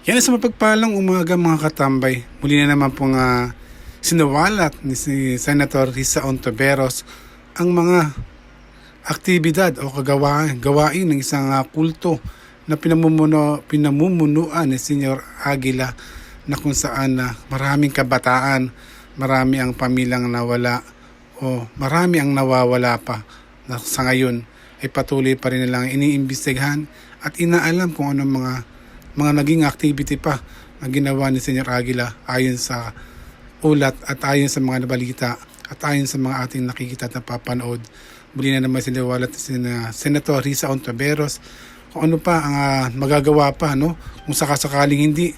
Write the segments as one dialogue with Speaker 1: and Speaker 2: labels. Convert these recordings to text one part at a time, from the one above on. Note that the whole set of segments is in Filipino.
Speaker 1: Yan sa mapagpalang umaga mga katambay. Muli na naman pong sinawalat ni si Senator Risa Ontiveros ang mga aktibidad o gawain ng isang kulto na pinamumunuan ni Senyor Aguila, na kung saan maraming kabataan, marami ang pamilyang nawala o marami ang nawawala pa na sa ngayon ay patuloy pa rin nilang iniimbestigahan at inaalam kung anong mga naging activity pa na ginawa ni Senyor Aguila ayon sa ulat at ayon sa mga nabalita at ayon sa mga ating nakikita at napapanood. Muli na naman sinawalat si Senator Risa Ontiveros kung ano pa ang magagawa pa, no? Kung sakasakaling hindi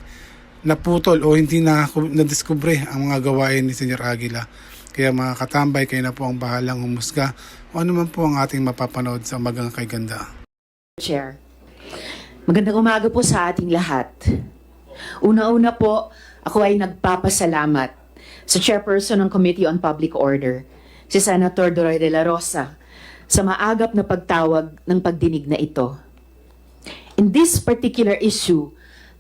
Speaker 1: naputol o hindi na-discover ang mga gawain ni Senyor Aguila. Kaya mga katambay, kayo na po ang bahalang humusga kung ano man po ang ating mapapanood sa umagang kay ganda.
Speaker 2: Chair. Magandang umaga po sa ating lahat. Una-una po, ako ay nagpapasalamat sa Chairperson ng Committee on Public Order, si Senator Doroy de la Rosa, sa maagap na pagtawag ng pagdinig na ito. In this particular issue,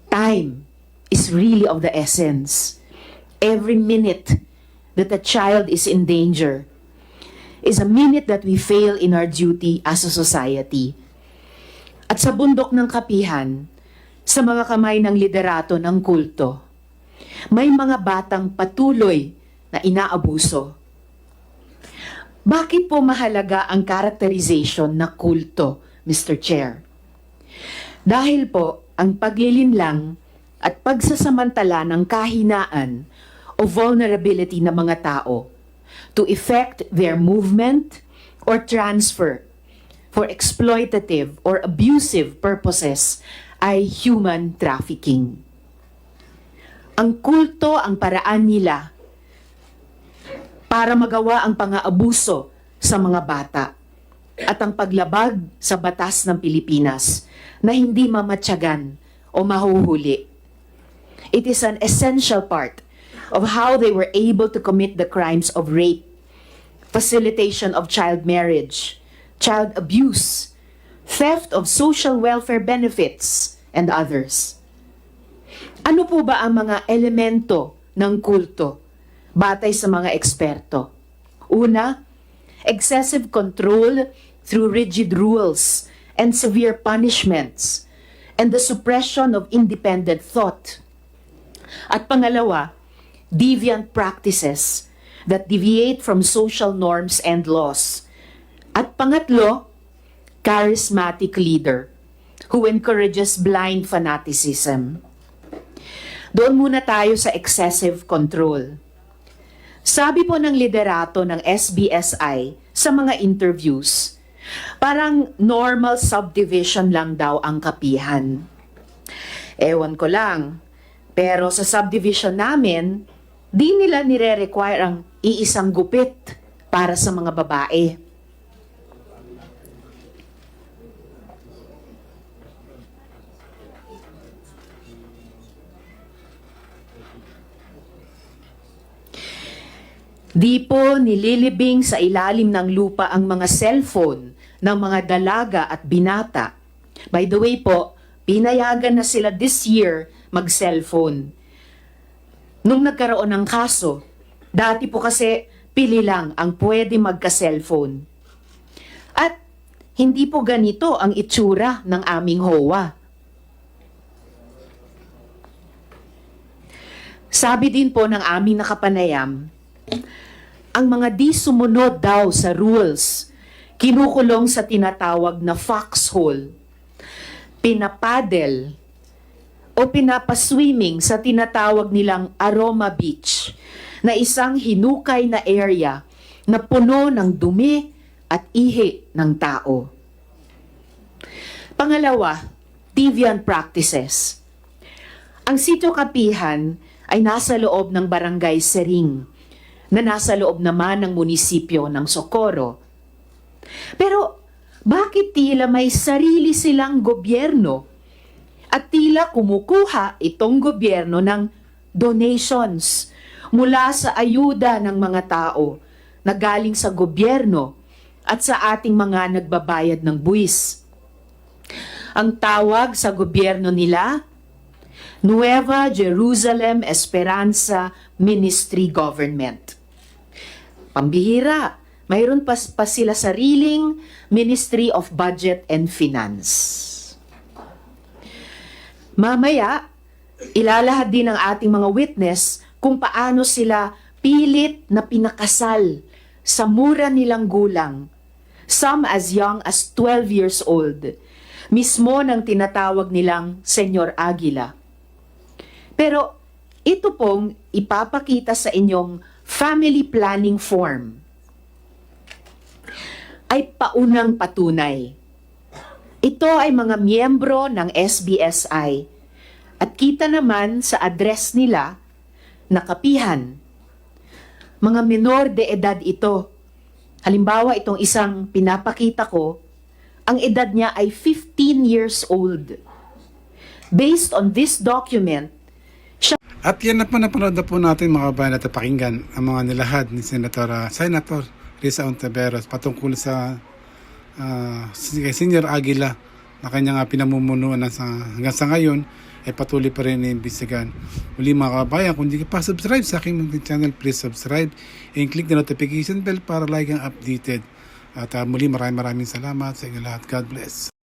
Speaker 2: time is really of the essence. Every minute that a child is in danger is a minute that we fail in our duty as a society. At sa bundok ng kapihan, sa mga kamay ng liderato ng kulto, may mga batang patuloy na inaabuso. Bakit po mahalaga ang characterization na kulto, Mr. Chair? Dahil po ang paglilinlang at pagsasamantala ng kahinaan o vulnerability ng mga tao to effect their movement or transfer for exploitative or abusive purposes ay human trafficking. Ang kulto ang paraan nila para magawa ang pang-aabuso sa mga bata at ang paglabag sa batas ng Pilipinas na hindi mamatyagan o mahuhuli. It is an essential part of how they were able to commit the crimes of rape, facilitation of child marriage, child abuse, theft of social welfare benefits, and others. Ano po ba ang mga elemento ng kulto batay sa mga eksperto? Una, excessive control through rigid rules and severe punishments, and the suppression of independent thought. At pangalawa, deviant practices that deviate from social norms and laws. At pangatlo, charismatic leader who encourages blind fanaticism. Doon muna tayo sa excessive control. Sabi po ng liderato ng SBSI sa mga interviews, parang normal subdivision lang daw ang kapihan. Ewan ko lang, pero sa subdivision namin, di nila nire-require ang iisang gupit para sa mga babae. Di po nililibing sa ilalim ng lupa ang mga cellphone ng mga dalaga at binata. By the way po, pinayagan na sila this year mag-cellphone. Nung nagkaroon ng kaso, dati po kasi pili lang ang pwede magka-cellphone. At hindi po ganito ang itsura ng aming HOA. Sabi din po ng aming nakapanayam, ang mga di sumunod daw sa rules, kinukulong sa tinatawag na foxhole, pinapadel o pinapaswimming sa tinatawag nilang Aroma Beach, na isang hinukay na area na puno ng dumi at ihi ng tao. Pangalawa, deviant practices. Ang sitio kapihan ay nasa loob ng Barangay Sering, na nasa loob naman ng munisipyo ng Socorro. Pero bakit tila may sarili silang gobyerno at tila kumukuha itong gobyerno ng donations mula sa ayuda ng mga tao na galing sa gobyerno at sa ating mga nagbabayad ng buwis? Ang tawag sa gobyerno nila, Nueva Jerusalem Esperanza Ministry Government. Pambihira, mayroon pa sila sariling Ministry of Budget and Finance. Mamaya, ilalahad din ng ating mga witness kung paano sila pilit na pinakasal sa mura nilang gulang, some as young as 12 years old, mismo ng tinatawag nilang Senyor Aguila. Pero ito pong ipapakita sa inyong family planning form ay paunang patunay. Ito ay mga miyembro ng SBSI at kita naman sa address nila na kapihan. Mga menor de edad ito. Halimbawa itong isang pinapakita ko, ang edad niya ay 15 years old. Based on this document,
Speaker 1: At yan na po napanood na po natin mga kabayan at pakinggan ang mga nilahad ni Senator Risa Ontiveros patungkol sa kay Senyor Aguila na kanyang pinamumunuan hanggang sa ngayon ay patuloy pa rin iimbestigahan. Muli mga kabayan, kung hindi ka pa subscribe sa aking channel, please subscribe and click the notification bell para like ang updated. At muli maraming salamat sa inyo lahat. God bless.